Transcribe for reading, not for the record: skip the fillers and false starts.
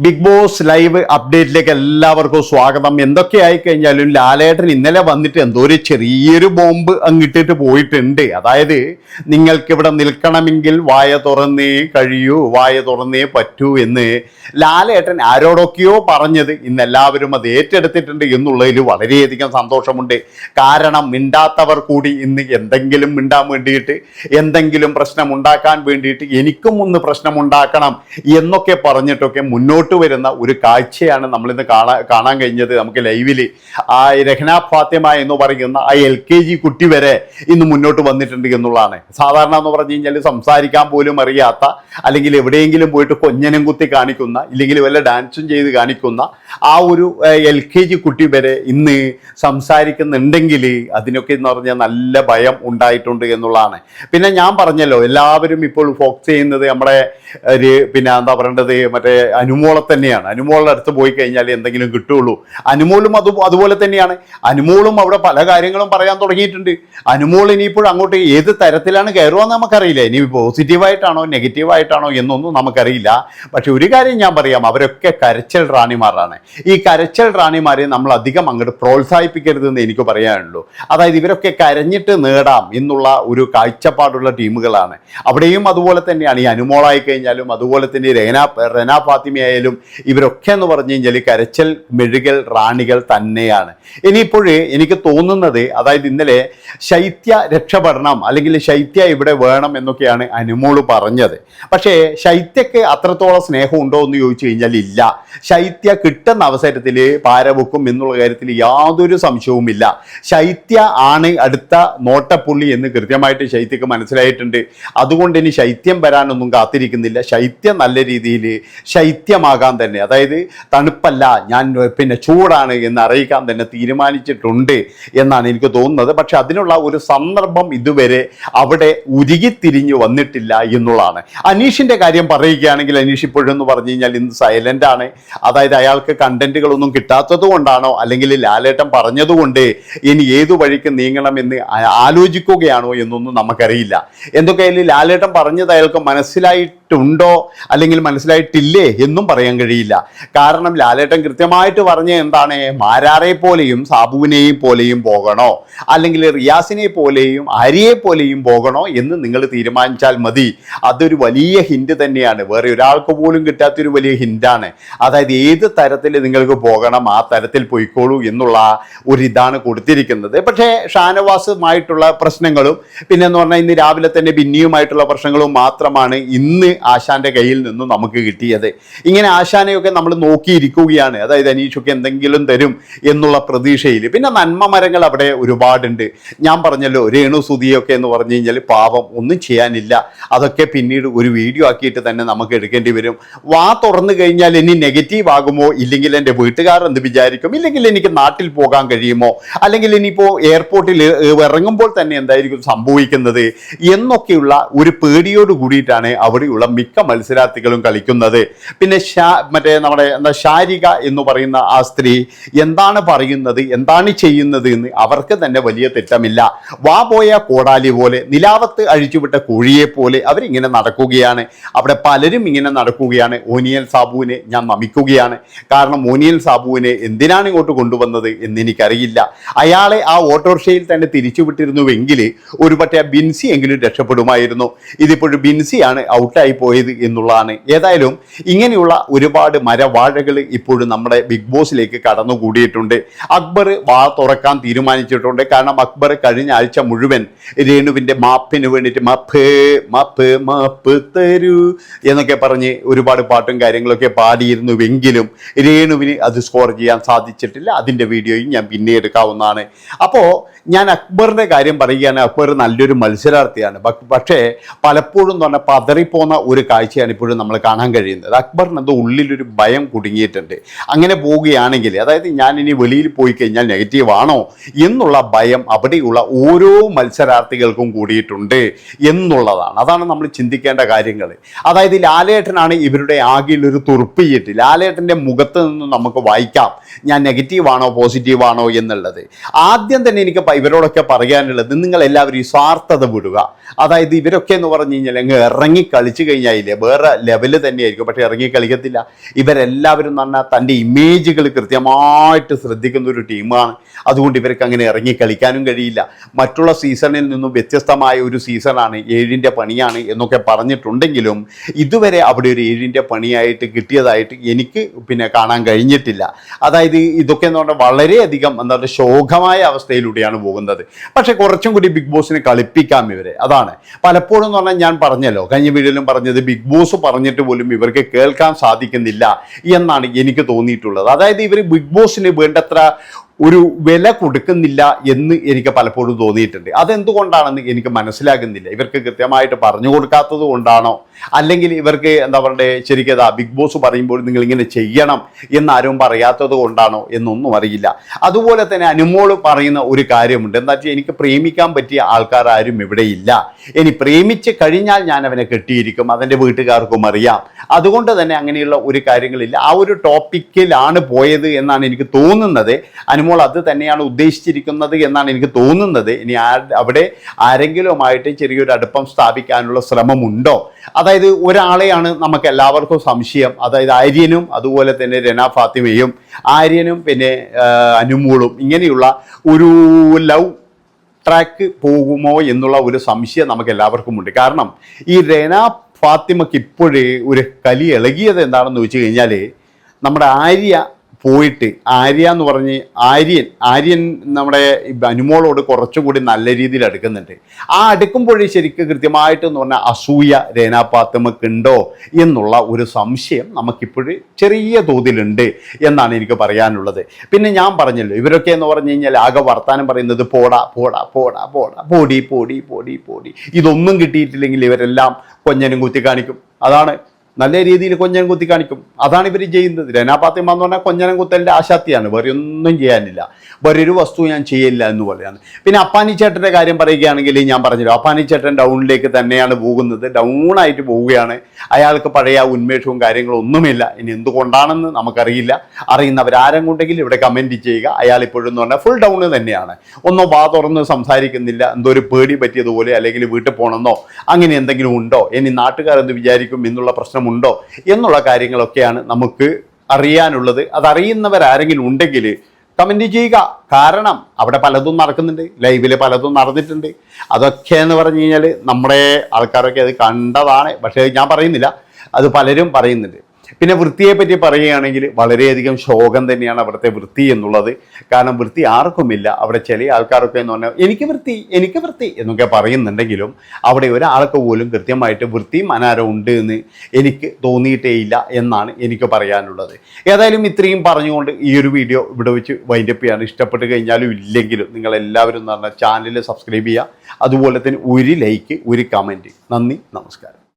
Big boss live അപ്ഡേറ്റിലേക്ക് എല്ലാവർക്കും സ്വാഗതം. എന്തൊക്കെയായി കഴിഞ്ഞാലും ലാലേട്ടൻ ഇന്നലെ വന്നിട്ട് എന്തോ ഒരു ചെറിയൊരു ബോംബ് അങ്ങിട്ടിട്ട് പോയിട്ടുണ്ട്. അതായത് നിങ്ങൾക്ക് ഇവിടെ നിൽക്കണമെങ്കിൽ വായ തുറന്നേ കഴിയൂ, വായ തുറന്നേ പറ്റൂ എന്ന് ലാലേട്ടൻ ആരോടൊക്കെയോ പറഞ്ഞത് ഇന്ന് എല്ലാവരും അത് ഏറ്റെടുത്തിട്ടുണ്ട് എന്നുള്ളതിൽ വളരെയധികം സന്തോഷമുണ്ട്. കാരണം മിണ്ടാത്തവർ കൂടി ഇന്ന് എന്തെങ്കിലും മിണ്ടാൻ വേണ്ടിയിട്ട്, എന്തെങ്കിലും പ്രശ്നം ഉണ്ടാക്കാൻ വേണ്ടിയിട്ട്, എനിക്കും ഒന്ന് പ്രശ്നമുണ്ടാക്കണം എന്നൊക്കെ പറഞ്ഞിട്ടൊക്കെ മുന്നോട്ട് വരുന്ന ഒരു കാഴ്ചയാണ് നമ്മളിന്ന് കാണാൻ കഴിഞ്ഞത്. നമുക്ക് ലൈവിൽ ആ രഹ്ന ഫാത്തിമ എന്ന് പറയുന്ന ആ LKG കുട്ടി വരെ ഇന്ന് മുന്നോട്ട് വന്നിട്ടുണ്ട് എന്നുള്ളതാണ്. സാധാരണ എന്ന് പറഞ്ഞു കഴിഞ്ഞാൽ സംസാരിക്കാൻ പോലും അറിയാത്ത, അല്ലെങ്കിൽ എവിടെയെങ്കിലും പോയിട്ട് കൊഞ്ഞനം കുത്തി കാണിക്കുന്ന, ഇല്ലെങ്കിൽ വല്ല ഡാൻസും ചെയ്ത് കാണിക്കുന്ന ആ ഒരു LKG കുട്ടി വരെ ഇന്ന് സംസാരിക്കുന്നുണ്ടെങ്കിൽ അതിനൊക്കെ എന്ന് പറഞ്ഞാൽ നല്ല ഭയം ഉണ്ടായിട്ടുണ്ട് എന്നുള്ളതാണ്. പിന്നെ ഞാൻ പറഞ്ഞല്ലോ, എല്ലാവരും ഇപ്പോൾ ഫോക്കസ് ചെയ്യുന്നത് നമ്മുടെ പിന്നെ എന്താ പറയേണ്ടത്, മറ്റേ അനുമോളെ തന്നെയാണ്. അനുമോളുടെ അടുത്ത് പോയി കഴിഞ്ഞാൽ എന്തെങ്കിലും കിട്ടുള്ളൂ. അനുമോളും അതുപോലെ തന്നെയാണ്. അനുമോളും അവിടെ പല കാര്യങ്ങളും പറയാൻ തുടങ്ങിയിട്ടുണ്ട്. അനുമോൾ ഇനിയിപ്പോൾ അങ്ങോട്ട് ഏത് തരത്തിലാണ് കയറുകയെന്ന് നമുക്കറിയില്ല. ഇനി പോസിറ്റീവായിട്ടാണോ നെഗറ്റീവായിട്ടാണോ എന്നൊന്നും നമുക്കറിയില്ല. പക്ഷെ ഒരു കാര്യം ഞാൻ പറയാം, അവരൊക്കെ കരച്ചൽ റാണിമാരാണ്. ഈ കരച്ചൽ റാണിമാരെ നമ്മൾ അധികം അങ്ങോട്ട് പ്രോത്സാഹിപ്പിക്കരുതെന്ന് എനിക്ക് പറയാനുള്ളൂ. അതായത് ഇവരൊക്കെ കരഞ്ഞിട്ട് നേടാം എന്നുള്ള ഒരു കാഴ്ചപ്പാടുള്ള ടീമുകളാണ്. അവിടെയും അതുപോലെ തന്നെയാണ്. ഈ അനുമോളായി കഴിഞ്ഞാലും അതുപോലെ തന്നെ റെന ഫാത്തിമയായാലും ഇവരൊക്കെ എന്ന് പറഞ്ഞു കഴിഞ്ഞാൽ കരച്ചൽ മെഴുകൽ റാണികൾ തന്നെയാണ്. ഇനിയിപ്പോഴേ എനിക്ക് തോന്നുന്നത്, അതായത് ഇന്നലെ ശൈത്യ രക്ഷപ്പെടണം, അല്ലെങ്കിൽ ശൈത്യ ഇവിടെ വേണം എന്നൊക്കെയാണ് അനുമോള് പറഞ്ഞത്. പക്ഷേ ശൈത്യക്ക് അത്രത്തോളം സ്നേഹം ഉണ്ടോ എന്ന് ചോദിച്ചു കഴിഞ്ഞാൽ ഇല്ല. ശൈത്യ കിട്ടുന്ന അവസരത്തിൽ പാരവെക്കും എന്നുള്ള കാര്യത്തിൽ യാതൊരു സംശയവുമില്ല. ശൈത്യ ആണ് അടുത്ത നോട്ടപ്പുള്ളി എന്ന് കൃത്യമായിട്ട് ശൈത്യക്ക് മനസ്സിലായിട്ടുണ്ട്. അതുകൊണ്ട് ഇനി ശൈത്യം വരാനൊന്നും കാത്തിരിക്കുന്നില്ല. ശൈത്യം നല്ല രീതിയിൽ ശൈത്യമാകാൻ തന്നെ, അതായത് തണുപ്പല്ല, ഞാൻ പിന്നെ ചൂടാണ് എന്ന് അറിയിക്കാൻ തന്നെ തീരുമാനിച്ചിട്ടുണ്ട് എന്നാണ് എനിക്ക് തോന്നുന്നത്. പക്ഷെ അതിനുള്ള ഒരു സന്ദർഭം ഇതുവരെ അവിടെ ഉരുകിത്തിരിഞ്ഞു വന്നിട്ടില്ല എന്നുള്ളതാണ്. അനീഷിന്റെ കാര്യം പറയുകയാണെങ്കിൽ, അനീഷ് ഇപ്പോഴെന്ന് പറഞ്ഞു കഴിഞ്ഞാൽ ഇന്ന് സൈലന്റ് ആണ്. അതായത് അയാൾക്ക് കണ്ടന്റുകളൊന്നും കിട്ടാത്തത് കൊണ്ടാണോ, അല്ലെങ്കിൽ ലാലേട്ടൻ പറഞ്ഞതുകൊണ്ട് ഇനി ഏതു വഴിക്ക് നീങ്ങണമെന്ന് ആലോചിക്കുകയാണോ എന്നൊന്നും നമുക്കറിയില്ല. എന്തൊക്കെയായാലും ലാലേട്ടൻ പറഞ്ഞത് അയാൾക്ക് മനസ്സിലായിട്ടുണ്ടോ അല്ലെങ്കിൽ മനസ്സിലായിട്ടില്ലേ എന്നും പറയാൻ കഴിയില്ല. കാരണം ലാലേട്ടൻ കൃത്യമായിട്ട് പറഞ്ഞ എന്താണ്, മാരാറെ പോലെയും സാബുവിനെയും പോലെയും പോകണോ, അല്ലെങ്കിൽ റിയാസിനെ പോലെയും ആര്യയെ പോലെയും പോകണോ എന്ന് നിങ്ങൾ തീരുമാനിച്ചാൽ മതി. അതൊരു വലിയ ഹിന്റ് തന്നെയാണ്. വേറെ ഒരാൾക്ക് പോലും കിട്ടാത്തൊരു വലിയ ഹിന്റാണ്. അതായത് ഏത് തരത്തിൽ നിങ്ങൾക്ക് പോകണം ആ തരത്തിൽ പോയിക്കോളൂ എന്നുള്ള ഒരു ഇതാണ് കൊടുത്തിരിക്കുന്നത്. പക്ഷേ ഷാനവാസുമായിട്ടുള്ള പ്രശ്നങ്ങളും പിന്നെ എന്ന് പറഞ്ഞാൽ ഇന്ന് രാവിലെ തന്നെ ബിന്നിയുമായിട്ടുള്ള പ്രശ്നങ്ങളും മാത്രമാണ് ഇന്ന് ആശാന്റെ കയ്യിൽ നിന്നും നമുക്ക് കിട്ടിയത്. ഇങ്ങനെ ആശാനെയൊക്കെ നമ്മൾ നോക്കിയിരിക്കുകയാണ്. അതായത് അനീഷൊക്കെ എന്തെങ്കിലും തരും എന്നുള്ള പ്രതീക്ഷയിൽ. പിന്നെ നന്മ മരങ്ങൾ അവിടെ ഒരുപാടുണ്ട്. ഞാൻ പറഞ്ഞല്ലോ, രേണു സുധിയൊക്കെ എന്ന് പറഞ്ഞു കഴിഞ്ഞാൽ പാവം, ഒന്നും ചെയ്യാനില്ല. അതൊക്കെ പിന്നീട് ഒരു വീഡിയോ ആക്കിയിട്ട് തന്നെ നമുക്ക് എടുക്കേണ്ടി വരും. വാ തുറന്നു കഴിഞ്ഞാൽ ഇനി നെഗറ്റീവ് ആകുമോ, ഇല്ലെങ്കിൽ എൻ്റെ വീട്ടുകാർ എന്ത് വിചാരിക്കും, ഇല്ലെങ്കിൽ എനിക്ക് നാട്ടിൽ പോകാൻ കഴിയുമോ, അല്ലെങ്കിൽ ഇനിയിപ്പോൾ എയർപോർട്ടിൽ ഇറങ്ങുമ്പോൾ തന്നെ എന്തായിരിക്കും സംഭവിക്കുന്നത് എന്നൊക്കെയുള്ള ഒരു പേടിയോട് കൂടിയിട്ടാണ് അവിടെയുള്ള മിക്ക മത്സരാർത്ഥികളും കളിക്കുന്നത്. പിന്നെ മറ്റേ നമ്മുടെ ശാരിക എന്ന് പറയുന്ന ആ സ്ത്രീ എന്താണ് പറയുന്നത്, എന്താണ് ചെയ്യുന്നത് എന്ന് അവർക്ക് തന്നെ വലിയ തിട്ടമില്ല. വാ പോയ കോടാലി പോലെ, നിലാവത്ത് അഴിച്ചുവിട്ട കോഴിയെ പോലെ അവരിങ്ങനെ നടക്കുകയാണ്. അവിടെ പലരും ഇങ്ങനെ നടക്കുകയാണ്. ഓനിയൽ സാബുവിനെ ഞാൻ നമിക്കുകയാണ്. കാരണം ഓനിയൽ സാബുവിനെ എന്തിനാണ് ഇങ്ങോട്ട് കൊണ്ടുവന്നത് എന്ന് എനിക്കറിയില്ല. അയാളെ ആ ഓട്ടോറിക്ഷയിൽ തന്നെ തിരിച്ചുവിട്ടിരുന്നുവെങ്കിൽ ഒരു പറ്റേ ബിൻസി എങ്കിലും രക്ഷപ്പെടുമായിരുന്നു. ഇതിപ്പോഴും ബിൻസിയാണ് ഔട്ടായി പോയത് എന്നുള്ളതാണ്. ഏതായാലും ഇങ്ങനെയുള്ള ഒരുപാട് മരവാഴകൾ ഇപ്പോഴും നമ്മുടെ ബിഗ് ബോസിലേക്ക് കടന്നുകൂടിയിട്ടുണ്ട്. അക്ബർ വാ തുറക്കാൻ തീരുമാനിച്ചിട്ടുണ്ട്. കാരണം അക്ബർ കഴിഞ്ഞ ആഴ്ച മുഴുവൻ രേണുവിൻ്റെ മാപ്പിന് വേണ്ടിയിട്ട് മാപ്പ് മാപ്പ് മാപ്പ് തരൂ എന്നൊക്കെ പറഞ്ഞ് ഒരുപാട് പാട്ടും കാര്യങ്ങളൊക്കെ പാടിയിരുന്നുവെങ്കിലും രേണുവിന് അത് സ്കോർ ചെയ്യാൻ സാധിച്ചിട്ടില്ല. അതിൻ്റെ വീഡിയോയും ഞാൻ പിന്നെ എടുക്കാവുന്നതാണ്. അപ്പോൾ ഞാൻ അക്ബറിൻ്റെ കാര്യം പറയുകയാണ്. അക്ബർ നല്ലൊരു മത്സരാർത്ഥിയാണ്. പക്ഷേ പലപ്പോഴും എന്ന് പറഞ്ഞാൽ പതറിപ്പോന്ന ഒരു കാഴ്ചയാണ് ഇപ്പോഴും നമ്മൾ കാണാൻ കഴിയുന്നത്. അക്ബറിന് എന്തോ ഉള്ളിലൊരു ഭയം കുടുങ്ങിയിട്ടുണ്ട്. അങ്ങനെ പോവുകയാണെങ്കിൽ, അതായത് ഞാൻ ഇനി വെളിയിൽ പോയി കഴിഞ്ഞാൽ നെഗറ്റീവ് ആണോ എന്നുള്ള ഭയം അവിടെയുള്ള ഓരോ മത്സരാർത്ഥികൾക്കും കൂടിയിട്ടുണ്ട് എന്നുള്ളതാണ്. അതാണ് നമ്മൾ ചിന്തിക്കേണ്ട കാര്യങ്ങൾ. അതായത് ലാലേട്ടനാണ് ഇവരുടെ ആകെയുള്ളൊരു തുറുപ്പിയിട്ട്. ലാലേട്ടൻ്റെ മുഖത്ത് നിന്ന് നമുക്ക് വായിക്കാം ഞാൻ നെഗറ്റീവ് ആണോ പോസിറ്റീവ് ആണോ എന്നുള്ളത്. ആദ്യം തന്നെ എനിക്ക് ഇവരോടൊക്കെ പറയാനുള്ളത്, നിങ്ങൾ എല്ലാവരും ഈ സ്വാർത്ഥത വിടുക. അതായത് ഇവരൊക്കെ എന്ന് പറഞ്ഞു കഴിഞ്ഞാൽ അങ്ങ് ഇറങ്ങി കളിച്ചു കഴിഞ്ഞാൽ വേറെ ലെവല് തന്നെയായിരിക്കും, പക്ഷെ ഇറങ്ങി കളിക്കത്തില്ല. ഇവരെല്ലാവരും എന്ന് പറഞ്ഞാൽ തൻ്റെ ഇമേജുകൾ കൃത്യമായിട്ട് ശ്രദ്ധിക്കുന്ന ഒരു ടീമാണ്. അതുകൊണ്ട് ഇവർക്ക് അങ്ങനെ ഇറങ്ങി കളിക്കാനും കഴിയില്ല. മറ്റുള്ള സീസണിൽ നിന്നും വ്യത്യസ്തമായ ഒരു സീസണാണ്, 7ൻ്റെ പണിയാണ് എന്നൊക്കെ പറഞ്ഞിട്ടുണ്ടെങ്കിലും ഇതുവരെ അവിടെ ഒരു 7ൻ്റെ പണിയായിട്ട് കിട്ടിയതായിട്ട് എനിക്ക് കാണാൻ കഴിഞ്ഞിട്ടില്ല. അതായത് ഇതൊക്കെ എന്ന് പറഞ്ഞാൽ വളരെയധികം എന്താ പറയുക ശോകമായ അവസ്ഥയിലൂടെയാണ് പോകുന്നത്. പക്ഷെ കുറച്ചും കൂടി ബിഗ് ബോസിനെ കളിപ്പിക്കാം ഇവരെ. അതാണ് പലപ്പോഴും എന്ന് പറഞ്ഞാൽ ഞാൻ പറഞ്ഞല്ലോ, കഴിഞ്ഞ വീഡിയോയിലും പറഞ്ഞത്, ബിഗ് ബോസ് പറഞ്ഞിട്ട് പോലും ഇവർക്ക് കേൾക്കാൻ സാധിക്കുന്നില്ല എന്നാണ് എനിക്ക് തോന്നിയിട്ടുള്ളത്. അതായത് ഇവർ ബിഗ് ബോസിന് വേണ്ടത്ര ഒരു വില കൊടുക്കുന്നില്ല എന്ന് എനിക്ക് പലപ്പോഴും തോന്നിയിട്ടുണ്ട്. അതെന്തുകൊണ്ടാണെന്ന് എനിക്ക് മനസ്സിലാകുന്നില്ല. ഇവർക്ക് കൃത്യമായിട്ട് പറഞ്ഞു കൊടുക്കാത്തത് കൊണ്ടാണോ, അല്ലെങ്കിൽ ഇവർക്ക് എന്താ പറയുക ശരിക്കും ബിഗ് ബോസ് പറയുമ്പോൾ നിങ്ങൾ ഇങ്ങനെ ചെയ്യണം എന്നാരും പറയാത്തത് കൊണ്ടാണോ എന്നൊന്നും അറിയില്ല. അതുപോലെ തന്നെ അനുമോൾ പറയുന്ന ഒരു കാര്യമുണ്ട്, എന്താ വെച്ചാൽ എനിക്ക് പ്രേമിക്കാൻ പറ്റിയ ആൾക്കാർ ആരും ഇവിടെ ഇല്ല, ഇനി പ്രേമിച്ച് കഴിഞ്ഞാൽ ഞാൻ അവനെ കെട്ടിയിരിക്കും, അതെൻ്റെ വീട്ടുകാർക്കും അറിയാം, അതുകൊണ്ട് തന്നെ അങ്ങനെയുള്ള ഒരു കാര്യങ്ങളില്ല. ആ ഒരു ടോപ്പിക്കിലാണ് പോയത് എന്നാണ് എനിക്ക് തോന്നുന്നത്. അനുമോൾ അത് തന്നെയാണ് ഉദ്ദേശിച്ചിരിക്കുന്നത് എന്നാണ് എനിക്ക് തോന്നുന്നത്. ഇനി അവിടെ ആരെങ്കിലുമായിട്ട് ചെറിയൊരു അടുപ്പം സ്ഥാപിക്കാനുള്ള ശ്രമമുണ്ടോ? അതായത് ഒരാളെയാണ് നമുക്ക് എല്ലാവർക്കും സംശയം, അതായത് ആര്യനും അതുപോലെ തന്നെ രന ഫാത്തിമയും, ആര്യനും അനുമോളും ഇങ്ങനെയുള്ള ഒരു ലവ് ട്രാക്ക് പോകുമോ എന്നുള്ള ഒരു സംശയം നമുക്ക് എല്ലാവർക്കും ഉണ്ട്. കാരണം ഈ രന ഫാത്തിമയ്ക്ക് ഇപ്പോഴേ ഒരു കലി ഇളകിയത് എന്താണെന്ന് വെച്ച് കഴിഞ്ഞാൽ, നമ്മുടെ ആര്യ പോയിട്ട്, ആര്യ എന്ന് പറഞ്ഞ് ആര്യൻ നമ്മുടെ അനുമോളോട് കുറച്ചുകൂടി നല്ല രീതിയിൽ അടുക്കുന്നുണ്ട്. ആ അടുക്കുമ്പോഴേ ശരിക്കും കൃത്യമായിട്ടെന്ന് പറഞ്ഞാൽ അസൂയ രേന ഫാത്തിമക്കുണ്ടോ എന്നുള്ള ഒരു സംശയം നമുക്കിപ്പോഴും ചെറിയ തോതിലുണ്ട് എന്നാണ് എനിക്ക് പറയാനുള്ളത്. പിന്നെ ഞാൻ പറഞ്ഞല്ലോ, ഇവരൊക്കെ എന്ന് പറഞ്ഞു കഴിഞ്ഞാൽ ആകെ വർത്താനം പറയുന്നത് പോടാ പോടാ പോടാ പോടാ പോടി പോടി പോടി പോടി. ഇതൊന്നും കിട്ടിയിട്ടില്ലെങ്കിൽ ഇവരെല്ലാം കൊഞ്ഞനും കുത്തി കാണിക്കും. അതാണ് നല്ല രീതിയിൽ കൊഞ്ഞനം കുത്തി കാണിക്കും. അതാണ് ഇവർ ചെയ്യുന്നത്. രന ഫാത്തിമ എന്ന് പറഞ്ഞാൽ കൊഞ്ഞനം കുത്തലിൻ്റെ ആശാത്തിയാണ്, വേറെ ഒന്നും ചെയ്യാനില്ല, വേറെ ഒരു വസ്തു ഞാൻ ചെയ്യില്ല എന്ന് പോലെയാണ്. പിന്നെ അപ്പാനി ചേട്ടൻ്റെ കാര്യം പറയുകയാണെങ്കിൽ ഞാൻ പറഞ്ഞല്ലോ, അപ്പാനി ചേട്ടൻ ഡൗണിലേക്ക് തന്നെയാണ് പോകുന്നത്, ഡൗണായിട്ട് പോവുകയാണ്. അയാൾക്ക് പഴയ ഉന്മേഷവും കാര്യങ്ങളും ഒന്നുമില്ല. ഇനി എന്തുകൊണ്ടാണെന്ന് നമുക്കറിയില്ല. അറിയുന്നവരാരും കൊണ്ടെങ്കിൽ ഇവിടെ കമൻറ്റ് ചെയ്യുക. അയാൾ ഇപ്പോഴും എന്ന് പറഞ്ഞാൽ ഫുൾ ഡൗണ് തന്നെയാണ്, ഒന്നും വാ തുറന്ന് സംസാരിക്കുന്നില്ല, എന്തോ ഒരു പേടി പറ്റിയതുപോലെ, അല്ലെങ്കിൽ വീട്ടിൽ പോകണമെന്നോ അങ്ങനെ എന്തെങ്കിലും ഉണ്ടോ, ഇനി നാട്ടുകാരെന്ത് വിചാരിക്കും എന്നുള്ള പ്രശ്നം ഉണ്ടോ എന്നുള്ള കാര്യങ്ങളൊക്കെയാണ് നമുക്ക് അറിയാനുള്ളത്. അതറിയുന്നവരാരെങ്കിലും ഉണ്ടെങ്കിൽ കമൻറ്റ് ചെയ്യുക. കാരണം അവിടെ പലതും നടക്കുന്നുണ്ട്, ലൈവിൽ പലതും നടന്നിട്ടുണ്ട്. അതൊക്കെ എന്ന് പറഞ്ഞു കഴിഞ്ഞാൽ നമ്മുടെ ആൾക്കാരൊക്കെ അത് കണ്ടതാണ്, പക്ഷേ ഞാൻ പറയുന്നില്ല, അത് പലരും പറയുന്നുണ്ട്. പിന്നെ വൃത്തിയെ പറ്റി പറയുകയാണെങ്കിൽ വളരെയധികം ശോകം തന്നെയാണ് അവിടുത്തെ വൃത്തി എന്നുള്ളത്. കാരണം വൃത്തി ആർക്കുമില്ല. അവിടെ ചില ആൾക്കാരൊക്കെ എന്ന് പറഞ്ഞാൽ എനിക്ക് വൃത്തി എന്നൊക്കെ പറയുന്നുണ്ടെങ്കിലും അവിടെ ഒരാൾക്ക് പോലും കൃത്യമായിട്ട് വൃത്തിയും അനാരം ഉണ്ട് എന്ന് എനിക്ക് തോന്നിയിട്ടേയില്ല എന്നാണ് എനിക്ക് പറയാനുള്ളത്. ഏതായാലും ഇത്രയും പറഞ്ഞുകൊണ്ട് ഈ ഒരു വീഡിയോ ഇവിടെ വെച്ച് വൈൻഡപ്പ് ചെയ്യാണ്. ഇഷ്ടപ്പെട്ട് കഴിഞ്ഞാലും ഇല്ലെങ്കിലും നിങ്ങളെല്ലാവരും എന്ന് പറഞ്ഞാൽ ചാനൽ സബ്സ്ക്രൈബ് ചെയ്യുക, അതുപോലെ തന്നെ ഒരു ലൈക്ക്, ഒരു കമൻറ്റ്. നന്ദി, നമസ്കാരം.